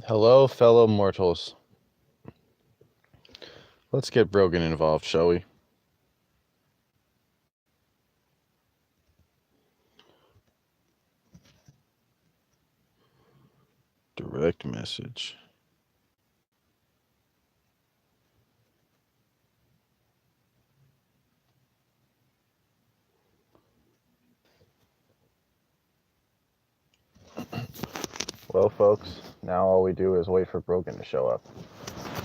Hello, fellow mortals. Let's get Brogan involved, shall we? Direct message. Well, folks, now all we do is wait for Brogan to show up.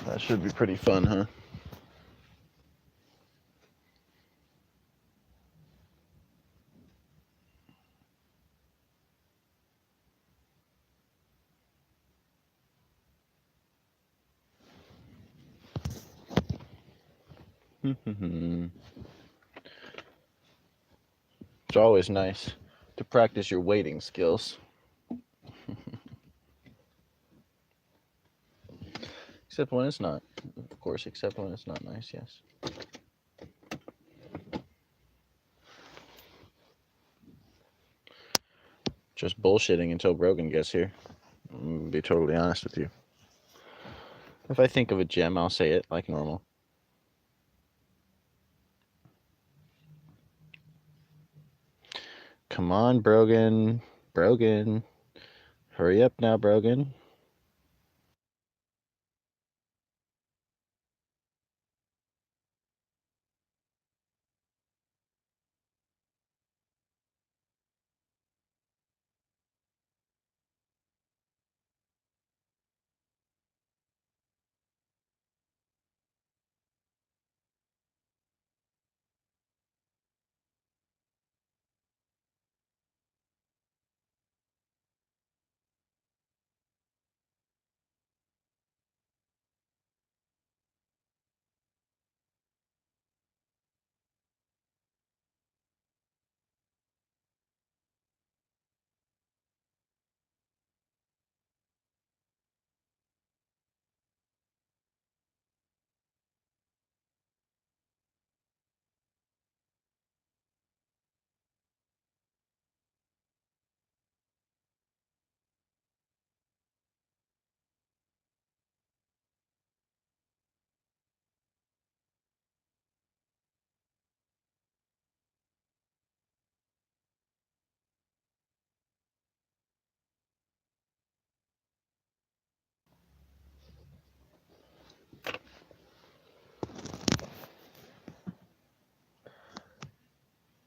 That should be pretty fun, huh? It's always nice to practice your waiting skills. Except when it's not. Of course, except when it's not nice, yes. Just bullshitting until Brogan gets here. I'm be totally honest with you. If I think of a gem, I'll say it like normal. Come on, Brogan. Brogan. Hurry up now, Brogan.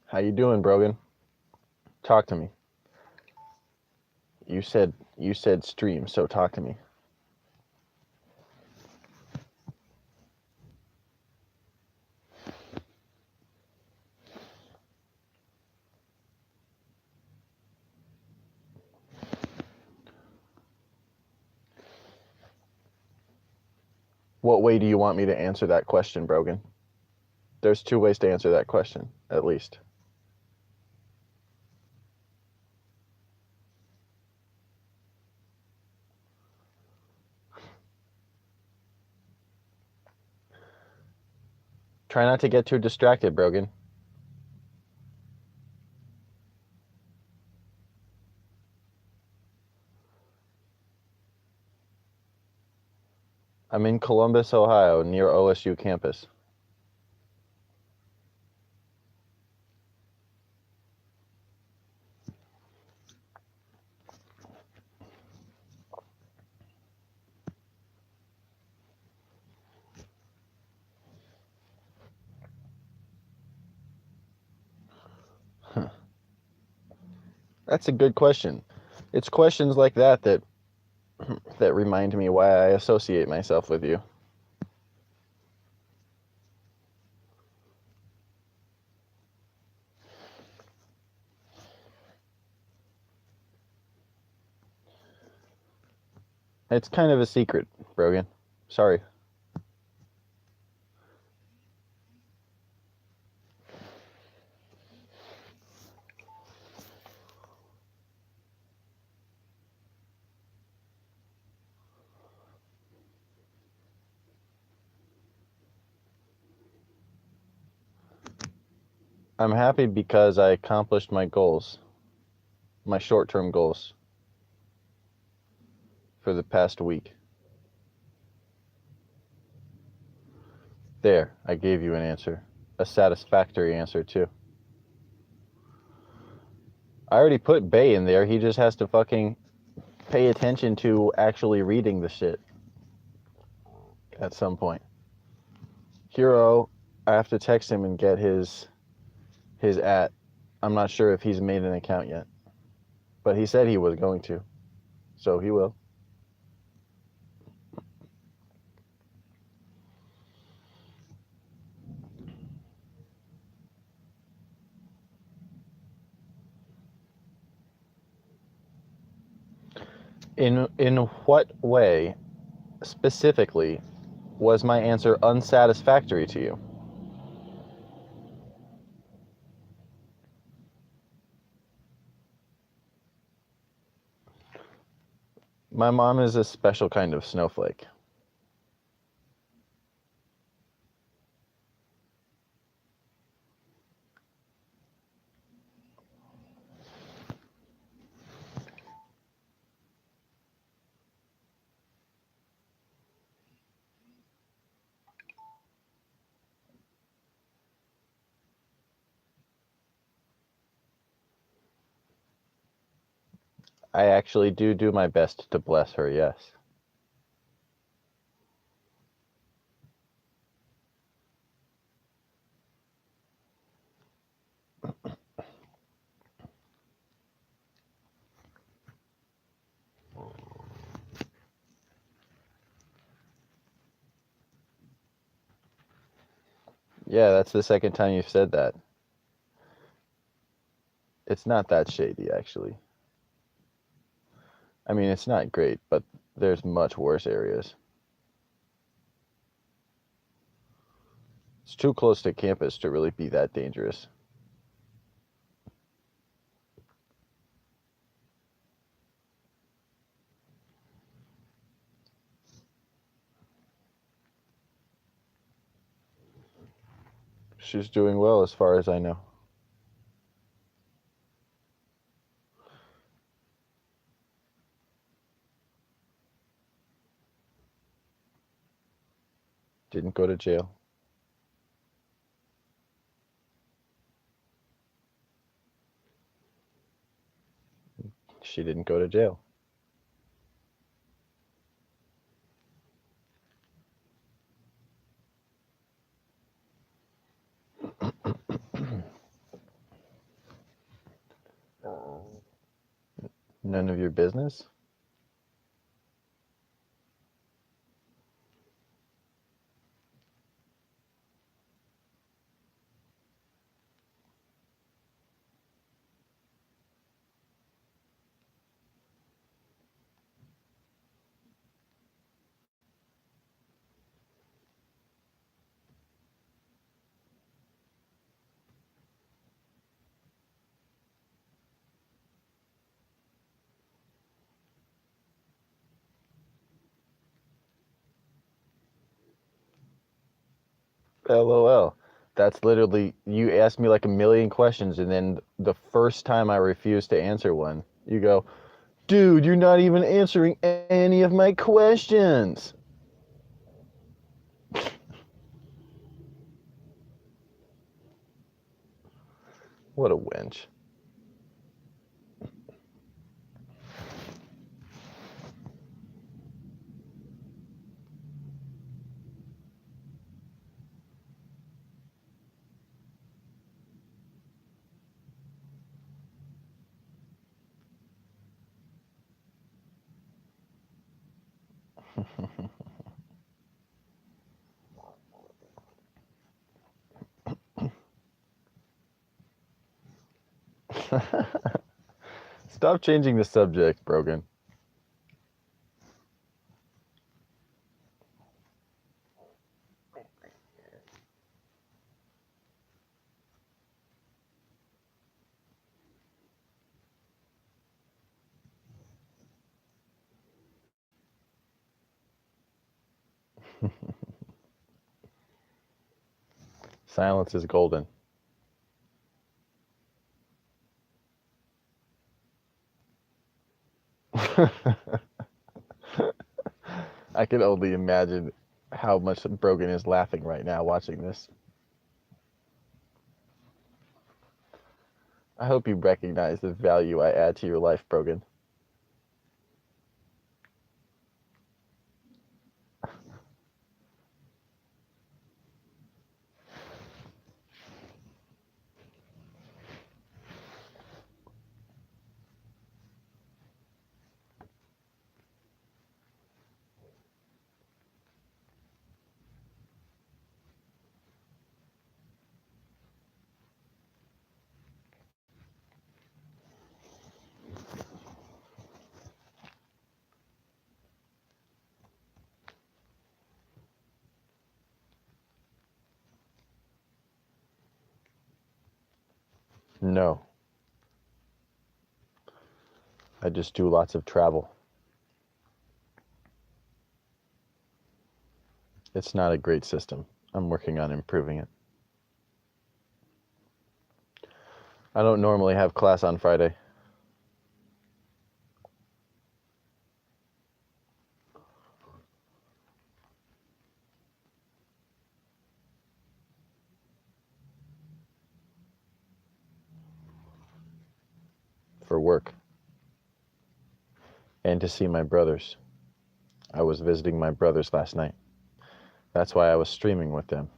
How you doing, Brogan? Talk to me. You said stream, so talk to me. What way do you want me to answer that question, Brogan? There's two ways to answer that question, at least. Try not to get too distracted, Brogan. I'm in Columbus, Ohio, near OSU campus. Huh. That's a good question. It's questions like that that remind me why I associate myself with you. It's kind of a secret, Brogan. Sorry. I'm happy because I accomplished my goals, my short-term goals. for the past week. There, I gave you an answer. A satisfactory answer, too. I already put Bay in there. He just has to fucking pay attention to actually reading the shit at some point. Hero, I have to text him and get his @ I'm not sure if he's made an account yet, but he said he was going to, so he will. In what way specifically was my answer unsatisfactory to you? My mom is a special kind of snowflake. I actually do my best to bless her, yes. Yeah, that's the second time you've said that. It's not that shady, actually. I mean, it's not great, but there's much worse areas. It's too close to campus to really be that dangerous. She's doing well as far as I know. Didn't go to jail. She didn't go to jail. None of your business? LOL. That's literally, you asked me like a million questions, and then the first time I refused to answer one, you go, dude, you're not even answering any of my questions. What a wench. Stop changing the subject, Brogan. Silence is golden. I can only imagine how much Brogan is laughing right now watching this. I hope you recognize the value I add to your life, Brogan. No, I just do lots of travel. It's not a great system. I'm working on improving it. I don't normally have class on Friday. For work and to see my brothers. I was visiting my brothers last night. That's why I was streaming with them.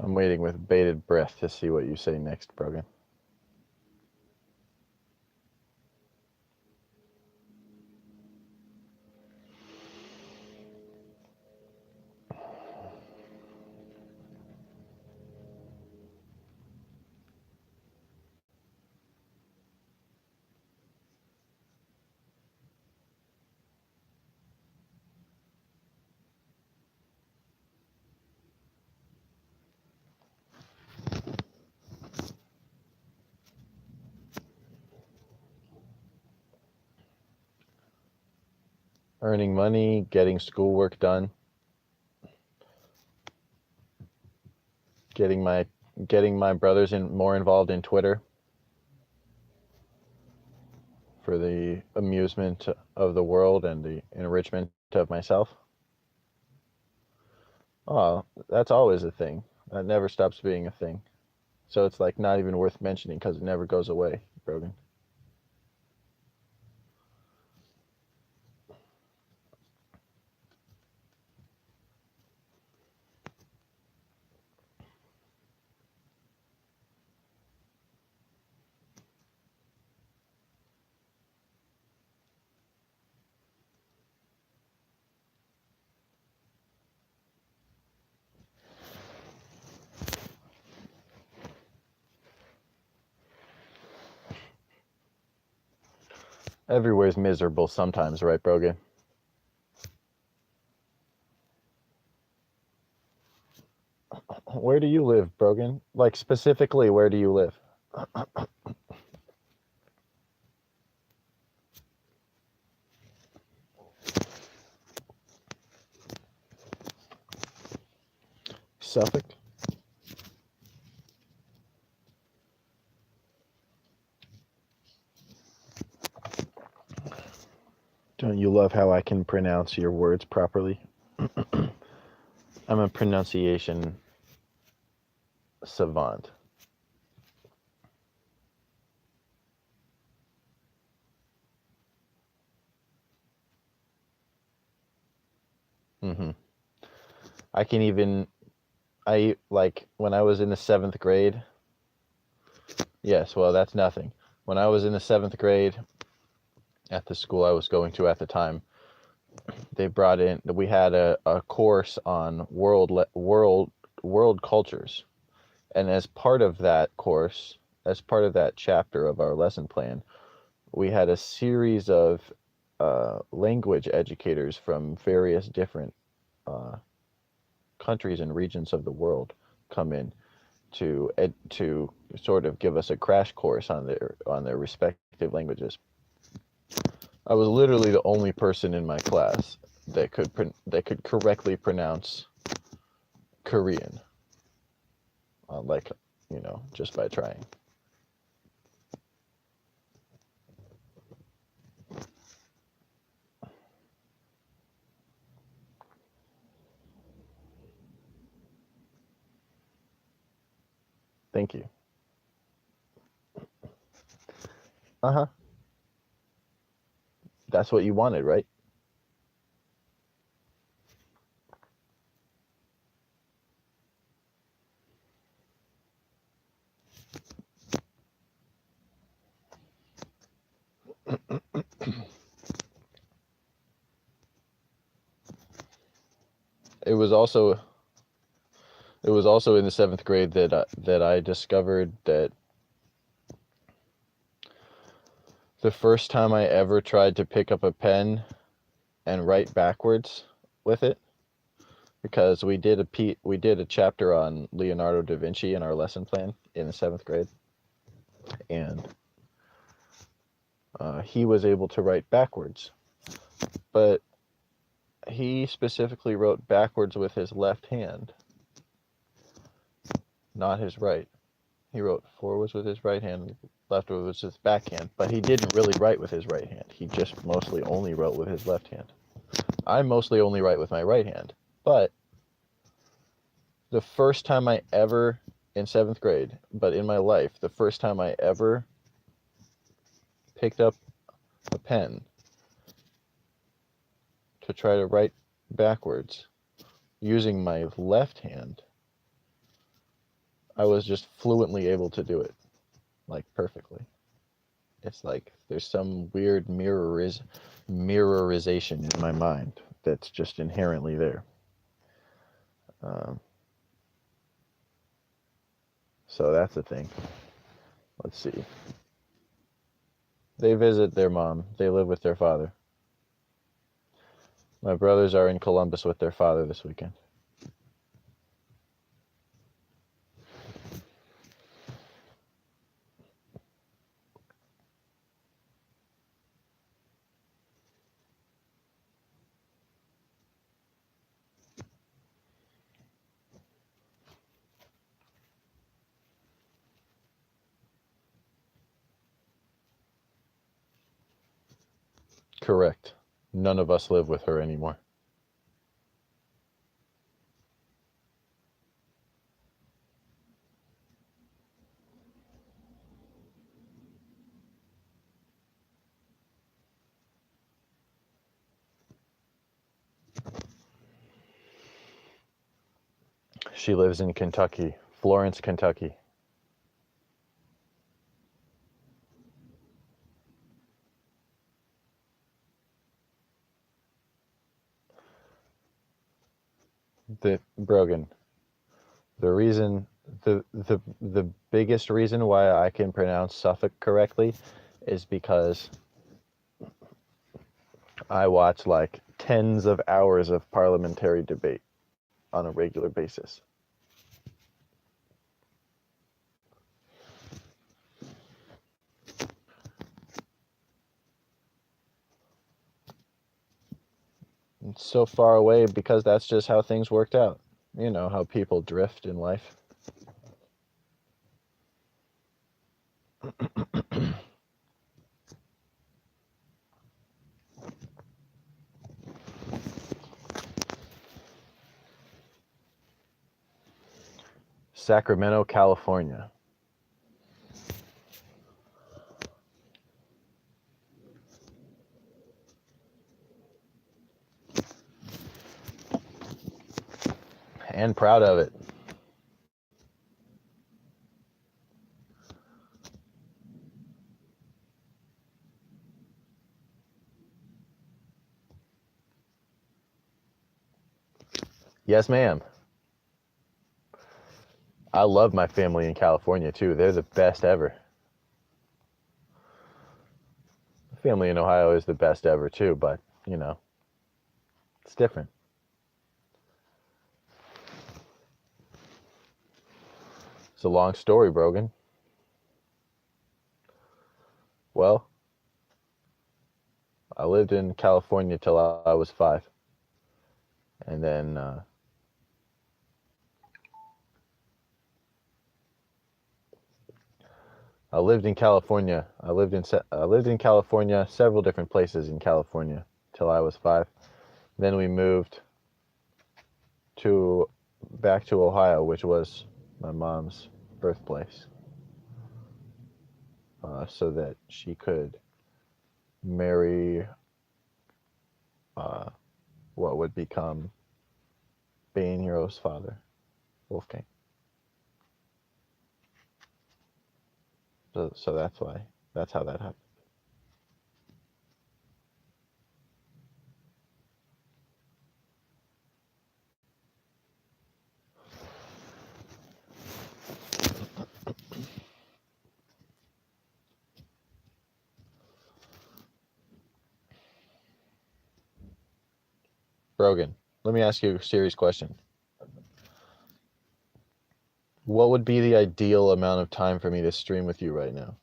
I'm waiting with bated breath to see what you say next, Brogan. Earning money, getting schoolwork done, getting my brothers more involved in Twitter for the amusement of the world and the enrichment of myself. Oh, that's always a thing. That never stops being a thing. So it's like not even worth mentioning because it never goes away, Brogan. Everywhere's miserable sometimes, right, Brogan? Where do you live, Brogan? Like specifically, where do you live? Suffolk? Don't you love how I can pronounce your words properly? I'm a pronunciation savant. hmm I can even, I like when I was in the seventh grade. Yes, well, that's nothing. When I was in the seventh grade at the school I was going to at the time, we had a course on world cultures. And as part of that course, as part of that chapter of our lesson plan, we had a series of language educators from various different countries and regions of the world come in to sort of give us a crash course on their respective languages. I was literally the only person in my class that could correctly pronounce Korean, like, just by trying. Thank you. Uh-huh. That's what you wanted, right? It was also it was also in the 7th grade that I discovered that the first time I ever tried to pick up a pen and write backwards with it, because we did a chapter on Leonardo da Vinci in our lesson plan in the 7th grade, and he was able to write backwards, but he specifically wrote backwards with his left hand, not his right. He wrote forwards with his right hand, leftward with his backhand, but he didn't really write with his right hand. He just mostly only wrote with his left hand. I mostly only write with my right hand, but the first time I ever, in 7th grade, but in my life, the first time I ever picked up a pen to try to write backwards using my left hand, I was just fluently able to do it, like, perfectly. It's like there's some weird mirrorization in my mind that's just inherently there. So that's the thing. Let's see. They visit their mom. They live with their father. My brothers are in Columbus with their father this weekend. Correct. None of us live with her anymore. She lives in Kentucky, Florence, Kentucky. Brogan. The reason, the biggest reason why I can pronounce Suffolk correctly is because I watch like tens of hours of parliamentary debate on a regular basis. It's so far away because that's just how things worked out. You know how people drift in life. Sacramento, California. And proud of it. Yes, ma'am. I love my family in California too. They're the best ever. Family in Ohio is the best ever too, but you know, it's different. It's a long story, Brogan. Well, I lived in California till I was 5, and then I lived in California. I lived in California, several different places in California till I was 5. Then we moved to back to Ohio, which was my mom's birthplace, so that she could marry uh, what would become Bay and Hero's father, Wolfgang. So that's why. That's how that happened. Brogan, let me ask you a serious question. What would be the ideal amount of time for me to stream with you right now?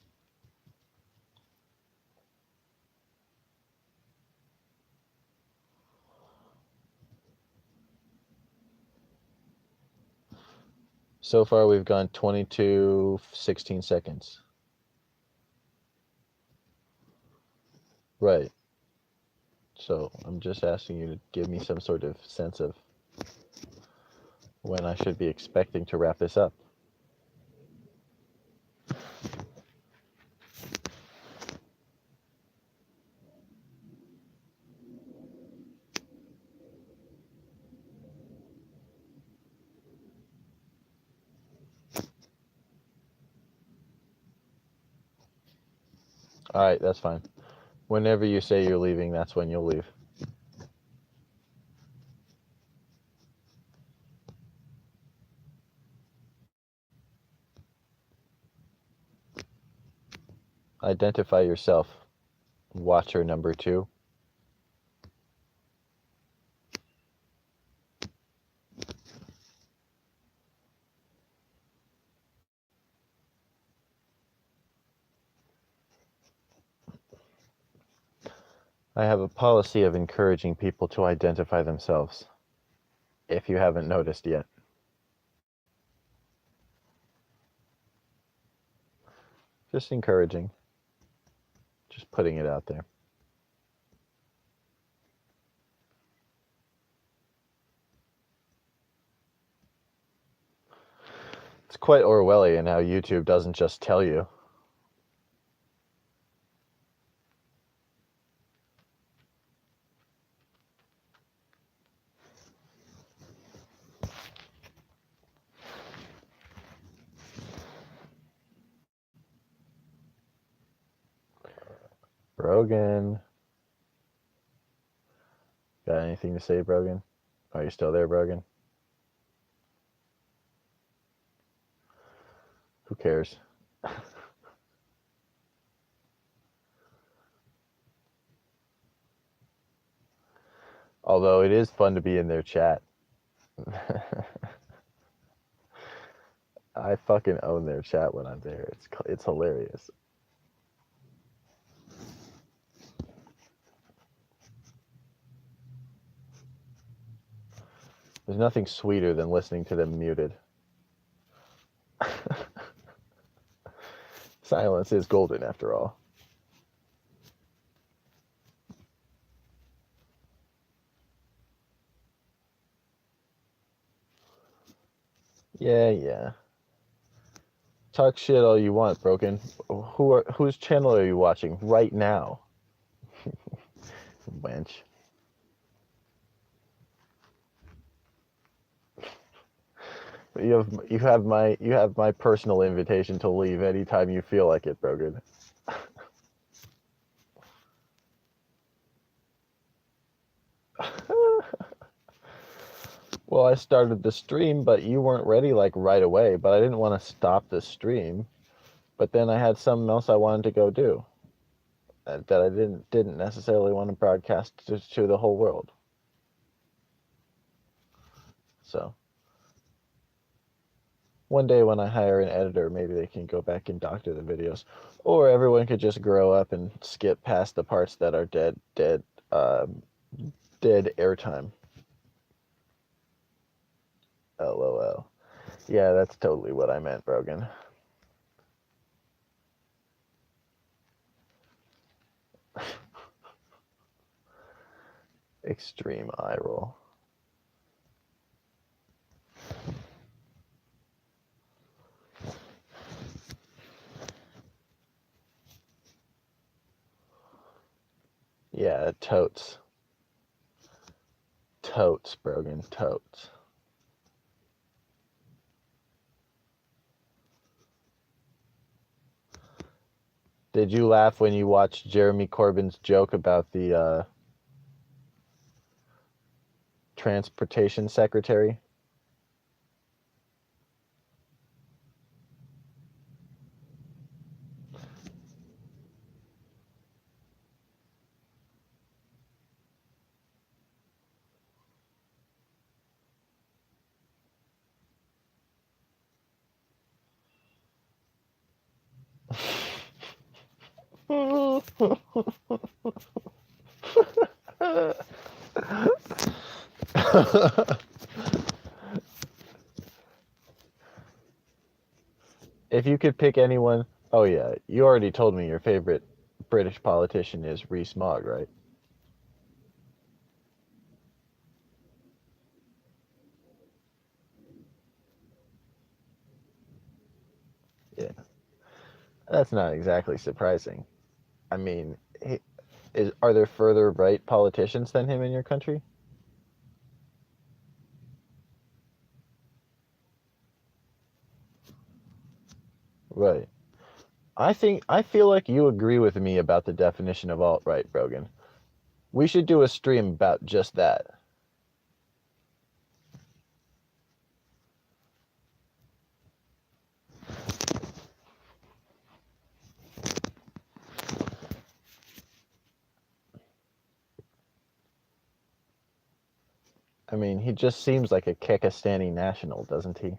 So far, we've gone 22, 16 seconds. Right. So I'm just asking you to give me some sort of sense of when I should be expecting to wrap this up. All right, that's fine. Whenever you say you're leaving, that's when you'll leave. Identify yourself. Watcher number 2. I have a policy of encouraging people to identify themselves, if you haven't noticed yet. Just encouraging. Just putting it out there. It's quite Orwellian how YouTube doesn't just tell you. Brogan. Got anything to say, Brogan? Are you still there, Brogan? Who cares? Although it is fun to be in their chat. I fucking own their chat when I'm there. It's hilarious. There's nothing sweeter than listening to them muted. Silence is golden after all. Yeah. Talk shit all you want, Broken. Whose channel are you watching right now? Wench. You have my personal invitation to leave anytime you feel like it, Brogan. Well, I started the stream, but you weren't ready like right away, but I didn't want to stop the stream. But then I had something else I wanted to go do. that I didn't necessarily want to broadcast to the whole world. So one day when I hire an editor, maybe they can go back and doctor the videos, or everyone could just grow up and skip past the parts that are dead airtime. LOL. Yeah, that's totally what I meant, Brogan. Extreme eye roll. Yeah, totes. Totes, Brogan, totes. Did you laugh when you watched Jeremy Corbyn's joke about the transportation secretary? If you could pick anyone, oh yeah, you already told me your favorite British politician is Rees-Mogg, right? Yeah, that's not exactly surprising. I mean, are there further right politicians than him in your country? Right. I feel like you agree with me about the definition of alt-right, Brogan. We should do a stream about just that. I mean, he just seems like a Kekistani national, doesn't he?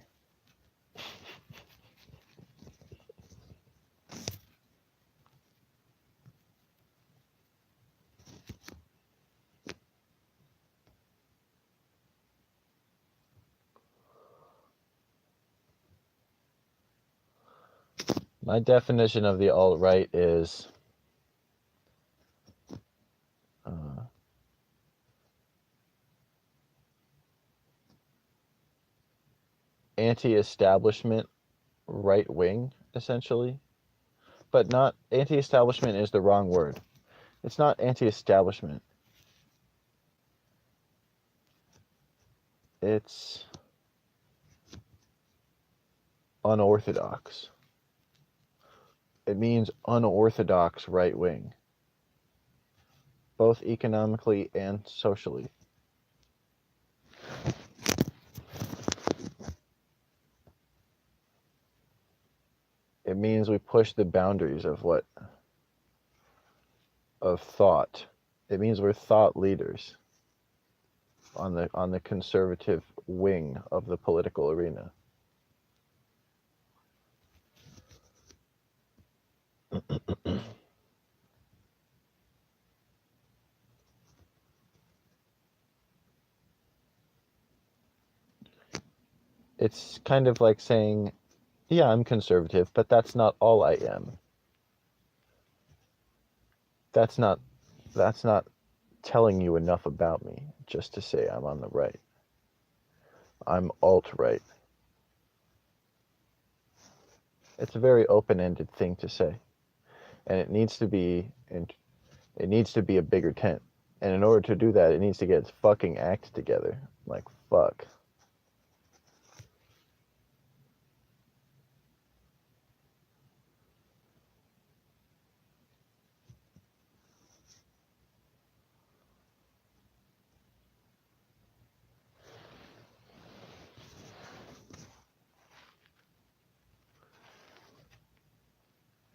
My definition of the alt-right is uh, anti-establishment right wing, essentially. But not anti-establishment is the wrong word. It's not anti-establishment. It's unorthodox. It means unorthodox right wing, both economically and socially. It means we push the boundaries of thought. It means we're thought leaders on the conservative wing of the political arena. It's kind of like saying, yeah, I'm conservative, but that's not all I am. That's not that's not telling you enough about me just to say I'm on the right. I'm alt-right. It's a very open-ended thing to say, and it needs to be a bigger tent. And in order to do that, it needs to get its fucking act together. Like, fuck.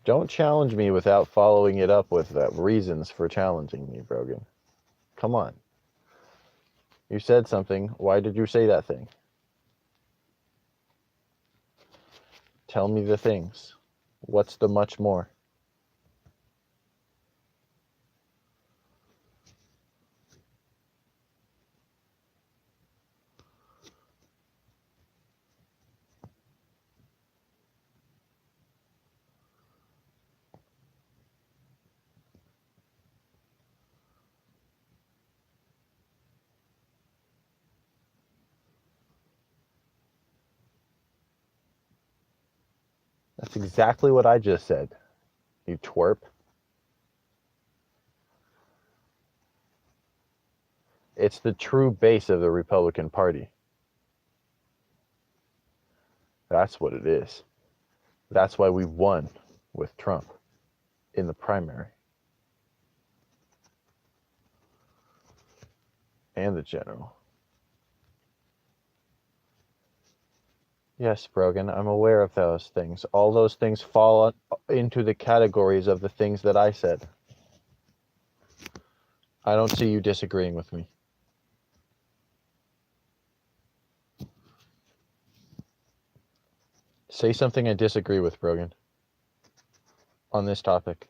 Don't challenge me without following it up with reasons for challenging me, Brogan. Come on. You said something. Why did you say that thing? Tell me the things. What's the much more? That's exactly what I just said, you twerp. It's the true base of the Republican Party. That's what it is. That's why we won with Trump in the primary and the general. Yes, Brogan, I'm aware of those things. All those things fall into the categories of the things that I said. I don't see you disagreeing with me. Say something I disagree with, Brogan, on this topic.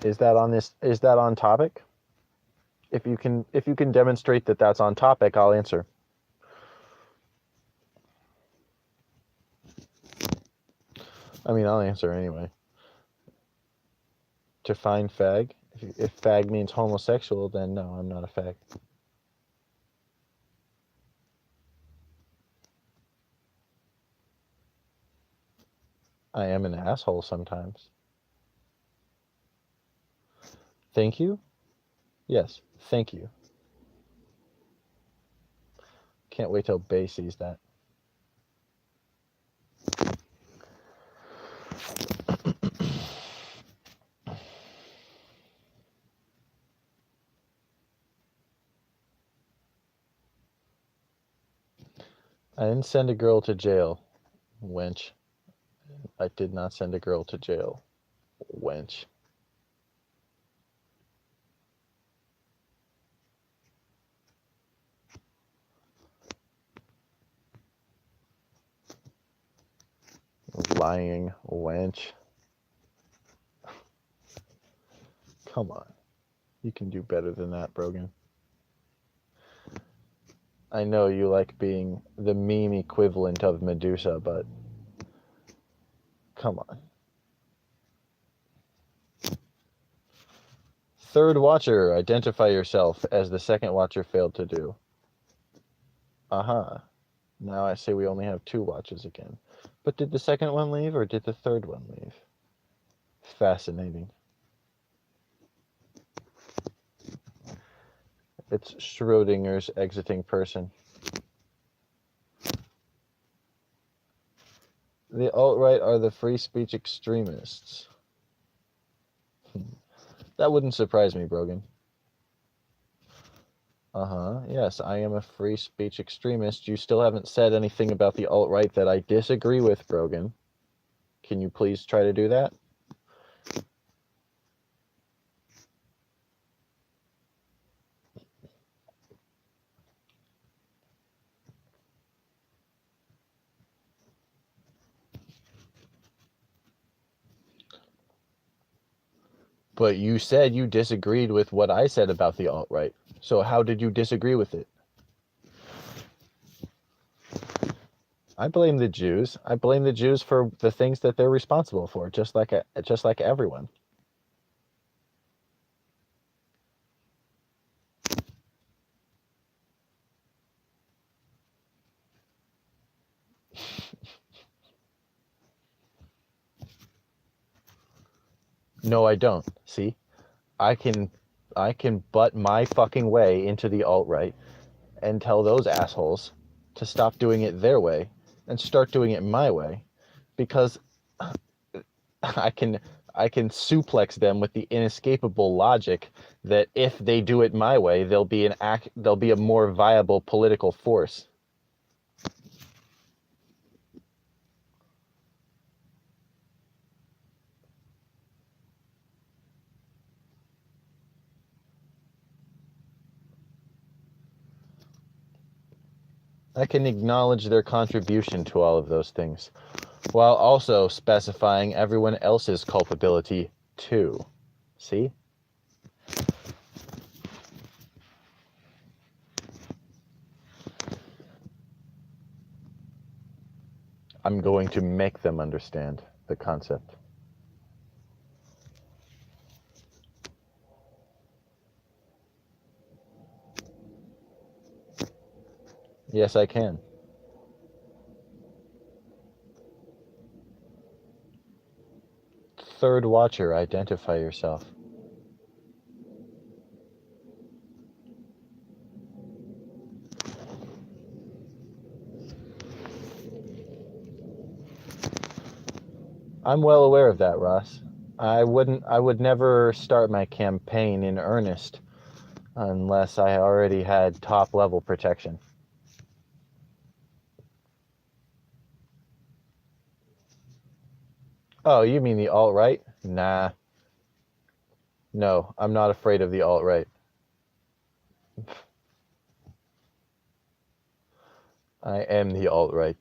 Is that on topic? If you can demonstrate that that's on topic, I'll answer. I mean, I'll answer anyway. Define fag. If fag means homosexual, then no, I'm not a fag. I am an asshole sometimes. Thank you? Yes, thank you. Can't wait till Bay sees that. I didn't send a girl to jail, wench. I did not send a girl to jail, wench. Lying wench. Come on. You can do better than that, Brogan. I know you like being the meme equivalent of Medusa, but come on. Third watcher, identify yourself, as the second watcher failed to do. Uh-huh. Now I say we only have 2 watches again. But did the second one leave, or did the third one leave? Fascinating. It's Schrodinger's exiting person. The alt-right are the free speech extremists. That wouldn't surprise me, Brogan. Uh-huh. Yes, I am a free speech extremist. You still haven't said anything about the alt-right that I disagree with, Brogan. Can you please try to do that? But you said you disagreed with what I said about the alt-right. So how did you disagree with it? I blame the Jews. I blame the Jews for the things that they're responsible for, just like everyone. No, I don't. See? I can butt my fucking way into the alt-right and tell those assholes to stop doing it their way and start doing it my way, because I can I can suplex them with the inescapable logic that if they do it my way, they'll be a more viable political force. I can acknowledge their contribution to all of those things, while also specifying everyone else's culpability too. See? I'm going to make them understand the concept. Yes, I can. Third watcher, identify yourself. I'm well aware of that, Ross. I would never start my campaign in earnest unless I already had top level protection. Oh, you mean the alt-right? Nah. No, I'm not afraid of the alt-right. I am the alt-right.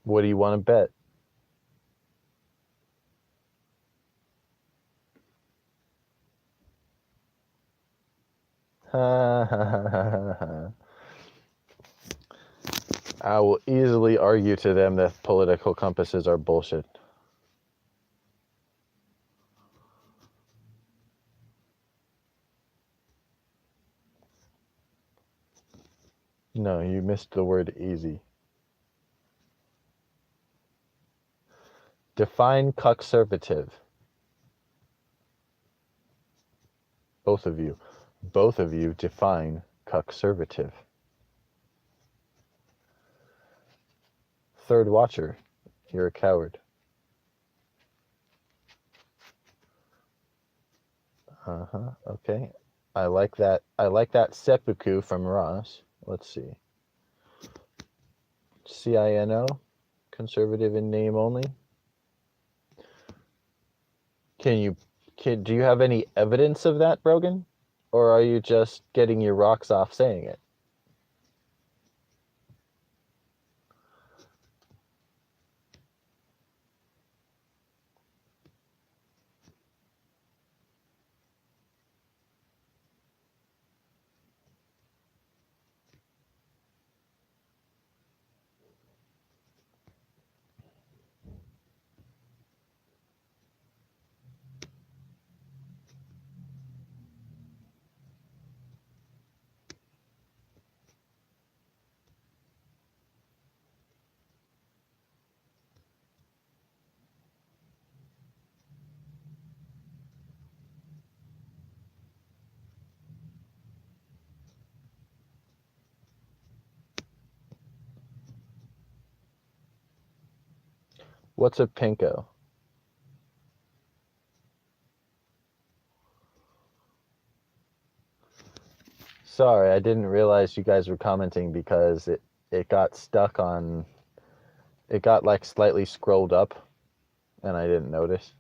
What do you want to bet? I will easily argue to them that political compasses are bullshit. No, you missed the word easy. Define cuckservative. Both of you. Both of you define cuckservative. Third watcher, you're a coward. Okay. I like that. I like that seppuku from Ross. Let's see. CINO, conservative in name only. Do you have any evidence of that, Brogan? Or are you just getting your rocks off saying it? What's a pinko? Sorry, I didn't realize you guys were commenting because it got stuck on, it got like slightly scrolled up and I didn't notice.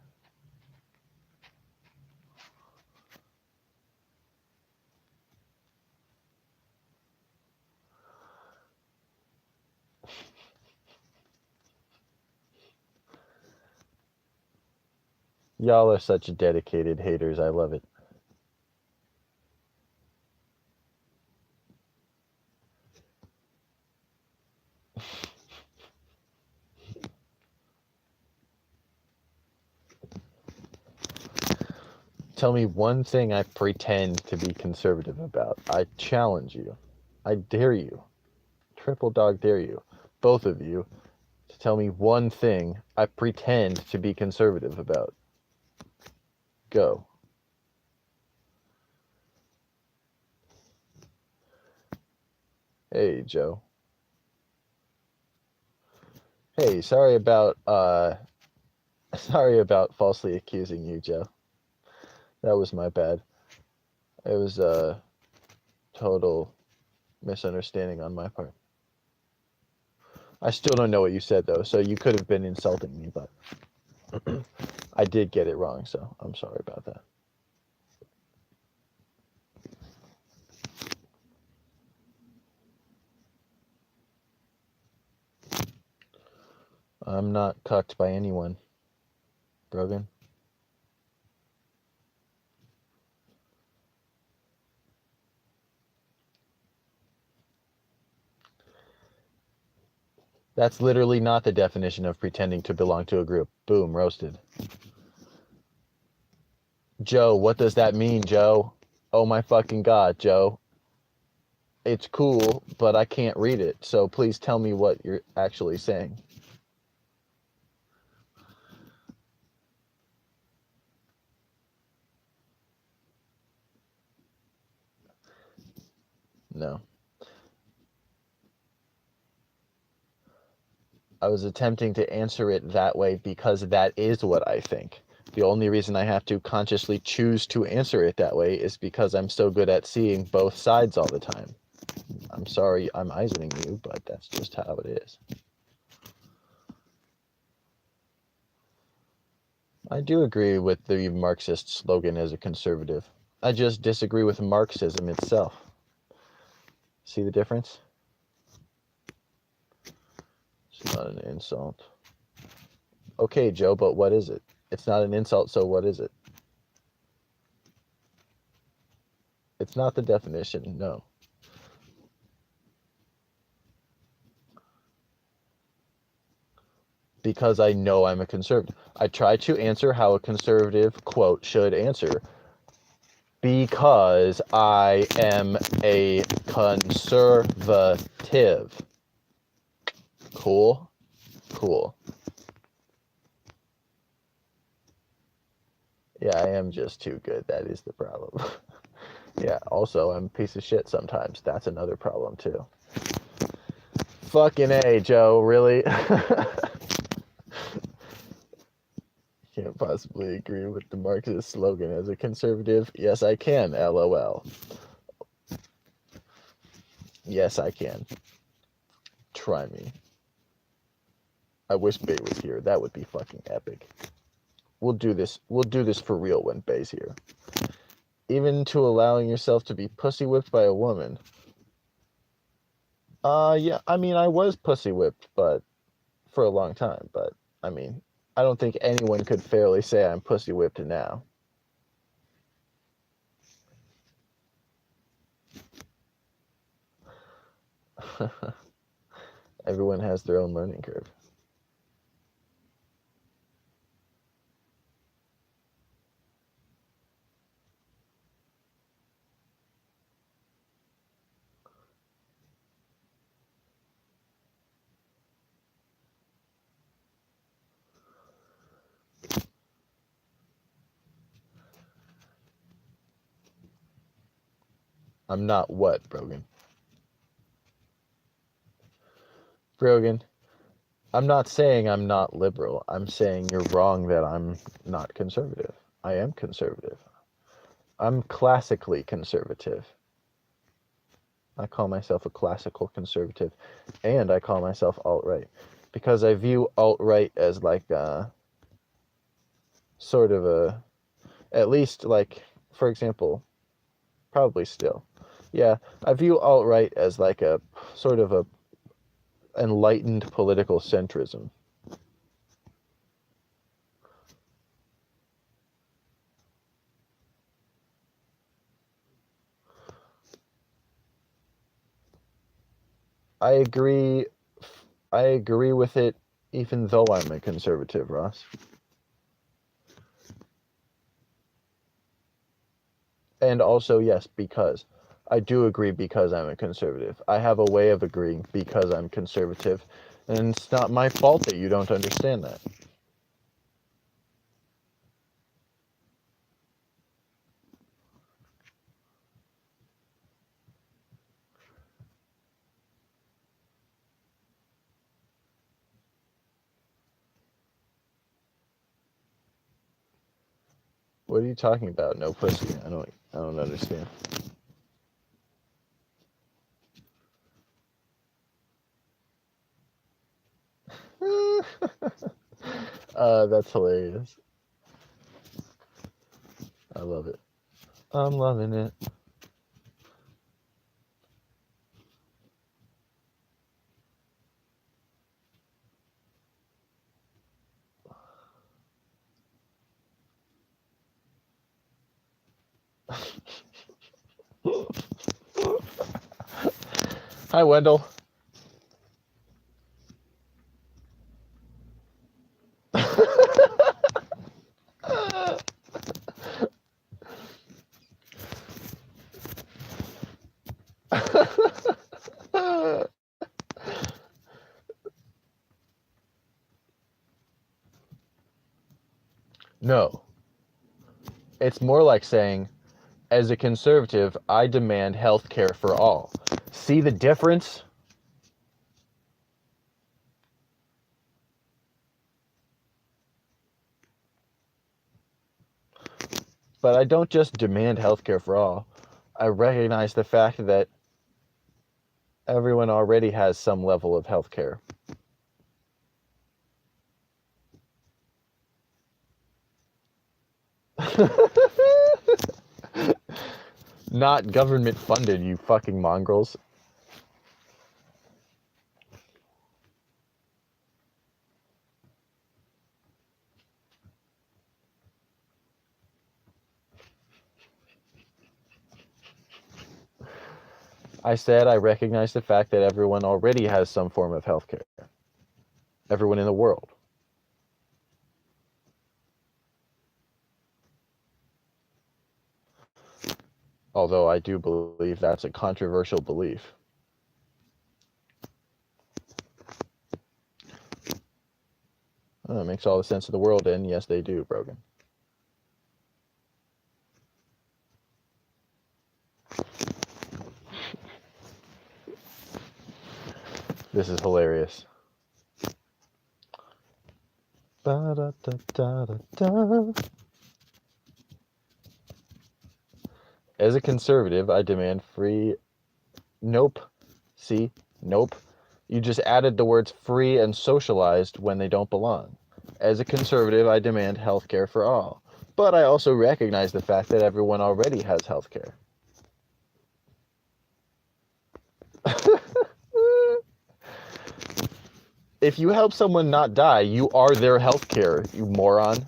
Y'all are such dedicated haters. I love it. Tell me one thing I pretend to be conservative about. I challenge you. I dare you. Triple dog dare you. Both of you to tell me one thing I pretend to be conservative about. Go. Hey, Joe. Hey, sorry about falsely accusing you, Joe. That was my bad. It was a total misunderstanding on my part. I still don't know what you said though, so you could have been insulting me, but I did get it wrong, so I'm sorry about that. I'm not cucked by anyone, Brogan. That's literally not the definition of pretending to belong to a group. Boom, roasted. Joe, what does that mean, Joe? Oh my fucking god, Joe. It's cool, but I can't read it, so please tell me what you're actually saying. No. I was attempting to answer it that way because that is what I think. The only reason I have to consciously choose to answer it that way is because I'm so good at seeing both sides all the time. I'm sorry I'm isolating you, but that's just how it is. I do agree with the Marxist slogan as a conservative. I just disagree with Marxism itself. See the difference? It's not an insult. Okay, Joe, but what is it? It's not an insult, so what is it? It's not the definition, no. Because I know I'm a conservative. I try to answer how a conservative, quote, should answer. Because I am a conservative. Cool? Cool. Yeah, I am just too good. That is the problem. Yeah, also, I'm a piece of shit sometimes. That's another problem, too. Fucking A, Joe, really? Can't possibly agree with the Marxist slogan as a conservative. Yes, I can, LOL. Yes, I can. Try me. I wish Bay was here. That would be fucking epic. We'll do this. We'll do this for real when Bay's here. Even to allowing yourself to be pussy whipped by a woman. Yeah, I mean, I was pussy whipped, but for a long time. But I mean, I don't think anyone could fairly say I'm pussy whipped now. Everyone has their own learning curve. I'm not what, Brogan? Brogan, I'm not saying I'm not liberal. I'm saying you're wrong that I'm not conservative. I am conservative. I'm classically conservative. I call myself a classical conservative, and I call myself alt-right because I view alt-right as like sort of a, at least like, for example, probably still. Yeah, I view alt-right as like a sort of a enlightened political centrism. I agree. I agree with it, even though I'm a conservative, Ross. And also, yes, because I do agree because I'm a conservative. I have a way of agreeing because I'm conservative, and it's not my fault that you don't understand that. What are you talking about? No pussy. I don't understand. That's hilarious. I love it. I'm loving it. Hi, Wendell. No. It's more like saying, as a conservative, I demand health care for all. See the difference? But I don't just demand health care for all. I recognize the fact that everyone already has some level of health care. Not government funded, you fucking mongrels. I said I recognize the fact that everyone already has some form of health care. Everyone in the world. Although I do believe that's a controversial belief. It makes all the sense of the world, and yes, they do, Brogan. This is hilarious. Ba-da-da-da-da-da. As a conservative, I demand free... Nope. See? Nope. You just added the words free and socialized when they don't belong. As a conservative, I demand health care for all. But I also recognize the fact that everyone already has health care. If you help someone not die, you are their health care, you moron.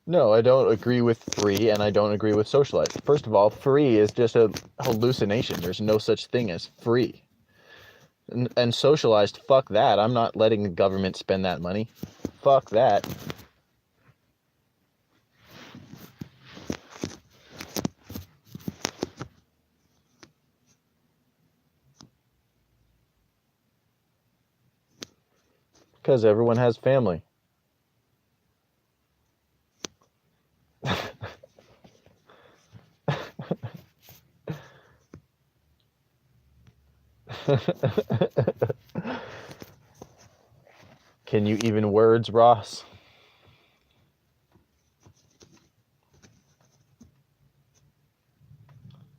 No, I don't agree with free, and I don't agree with socialized. First of all, free is just a hallucination. There's no such thing as free. And socialized, fuck that. I'm not letting the government spend that money. Fuck that. Because everyone has family. Can you even words, Ross?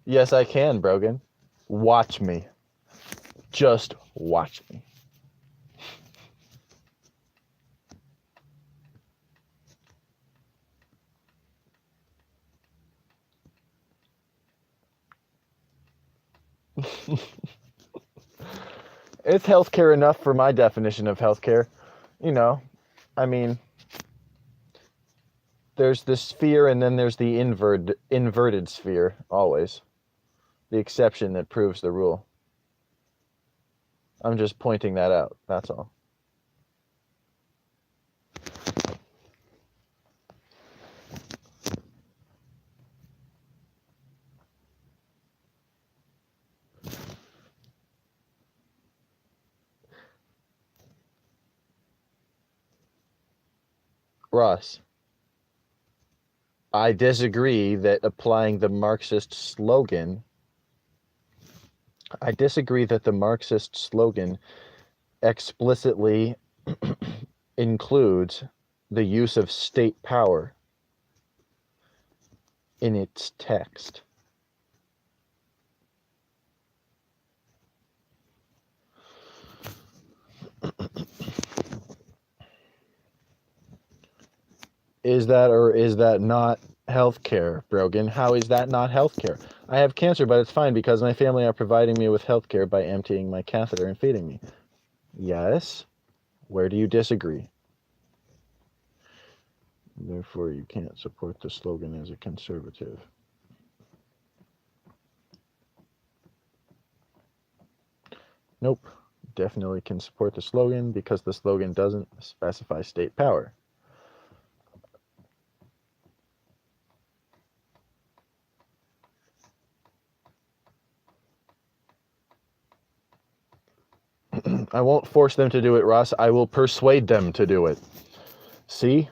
Yes, I can, Brogan. Watch me. Just watch me. It's healthcare enough for my definition of healthcare. You know, I mean, there's the sphere and then there's the inverted sphere, always. The exception that proves the rule. I'm just pointing that out, that's all. Ross, I disagree that applying the Marxist slogan, explicitly includes the use of state power in its text. Is that or is that not healthcare, Brogan? How is that not healthcare? I have cancer, but it's fine because my family are providing me with healthcare by emptying my catheter and feeding me. Yes. Where do you disagree? Therefore, you can't support the slogan as a conservative. Nope. Definitely can support the slogan because the slogan doesn't specify state power. I won't force them to do it, Ross. I will persuade them to do it. See?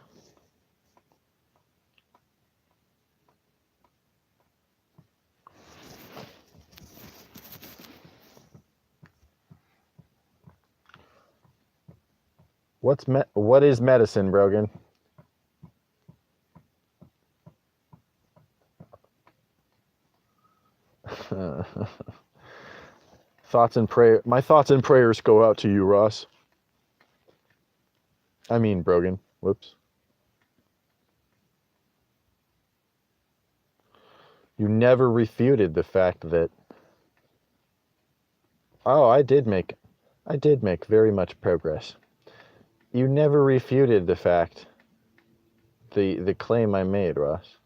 What is medicine, Brogan? Thoughts and prayer. My thoughts and prayers go out to you, Ross. I mean, Brogan. Whoops. You never refuted the fact that. Oh, I did make very much progress. You never refuted the fact. The claim I made, Ross.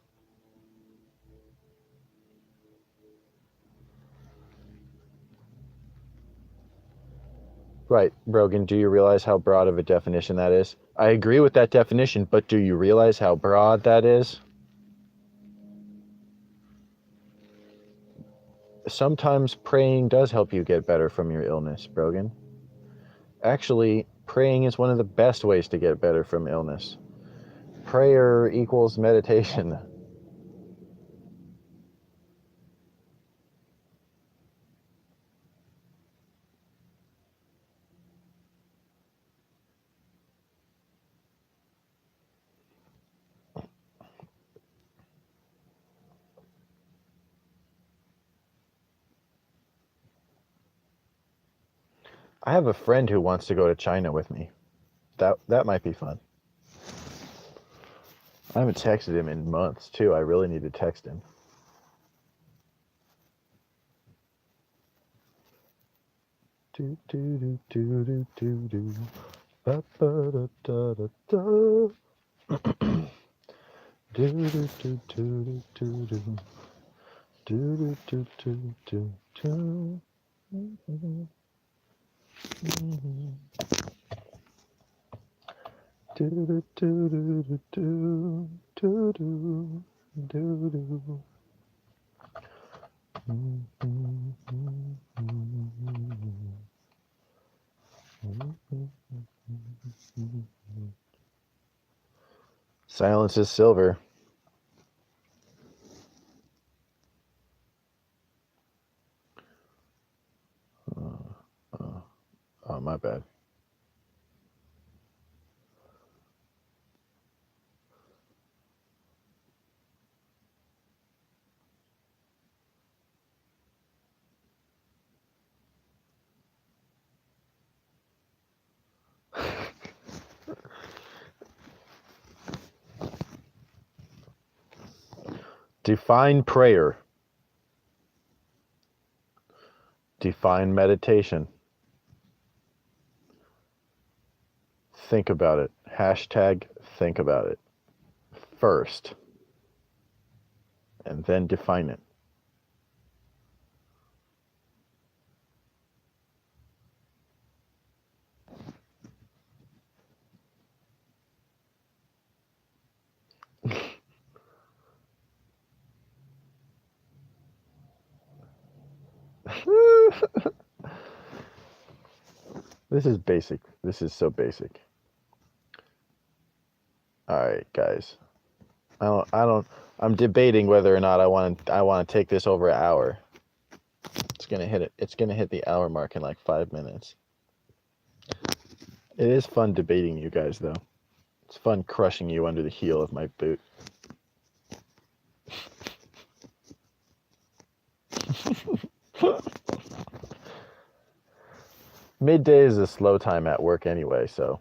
Right, Brogan, do you realize how broad of a definition that is? I agree with that definition, but do you realize how broad that is? Sometimes praying does help you get better from your illness, Brogan. Actually, praying is one of the best ways to get better from illness. Prayer equals meditation. I have a friend who wants to go to China with me. That might be fun. I haven't texted him in months, too. I really need to text him. Do do do do do do. Ba ba da da da da. Do do do do do do do. Do do do do do do. Do do do do do do do do do. Silence is silver. Oh, my bad. Define prayer. Define meditation. Think about it. Hashtag think about it first. And then define it. This is basic. This is so basic. All right. guys. I'm debating whether or not I want to take this over an hour. It's gonna hit it. It's gonna hit the hour mark in like 5 minutes. It is fun debating you guys, though. It's fun crushing you under the heel of my boot. Midday is a slow time at work anyway, so.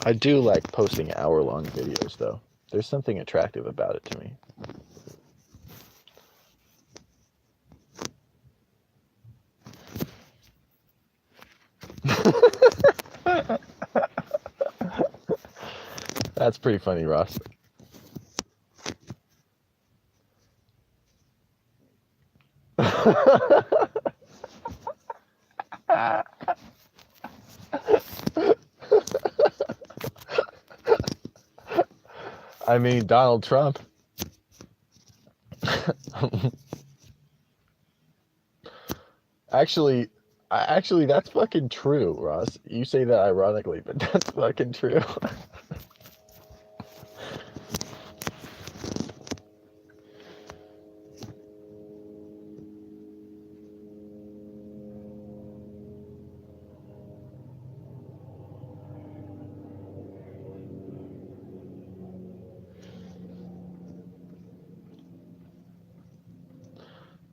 I do like posting hour-long videos, though. There's something attractive about it to me. That's pretty funny, Ross. I mean, Donald Trump. Actually, that's fucking true, Ross. You say that ironically, but that's fucking true.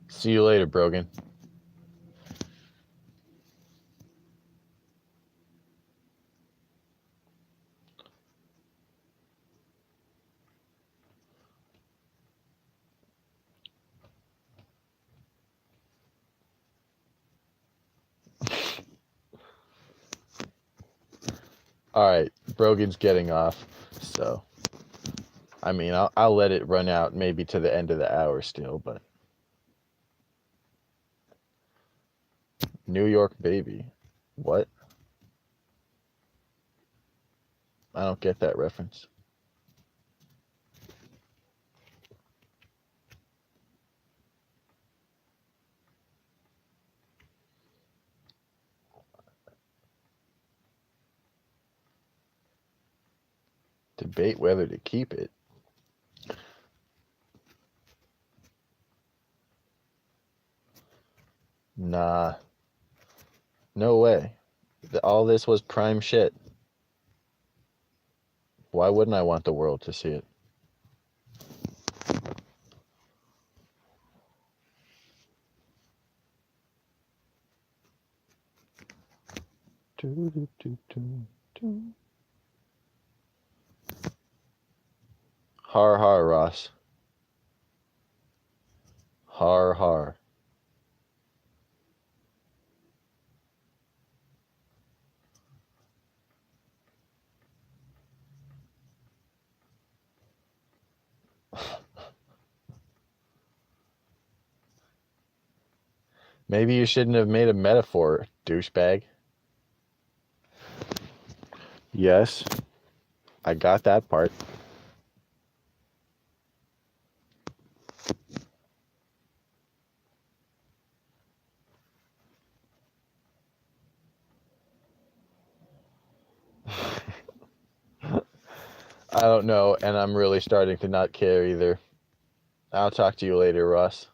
See you later, Brogan. All right, Brogan's getting off, so I mean, I'll let it run out maybe to the end of the hour still, but New York baby. What? I don't get that reference. Debate whether to keep it. Nah. No way. All this was prime shit. Why wouldn't I want the world to see it? Har har, Ross. Har har. Maybe you shouldn't have made a metaphor, douchebag. Yes, I got that part. I don't know, and I'm really starting to not care either. I'll talk to you later, Russ.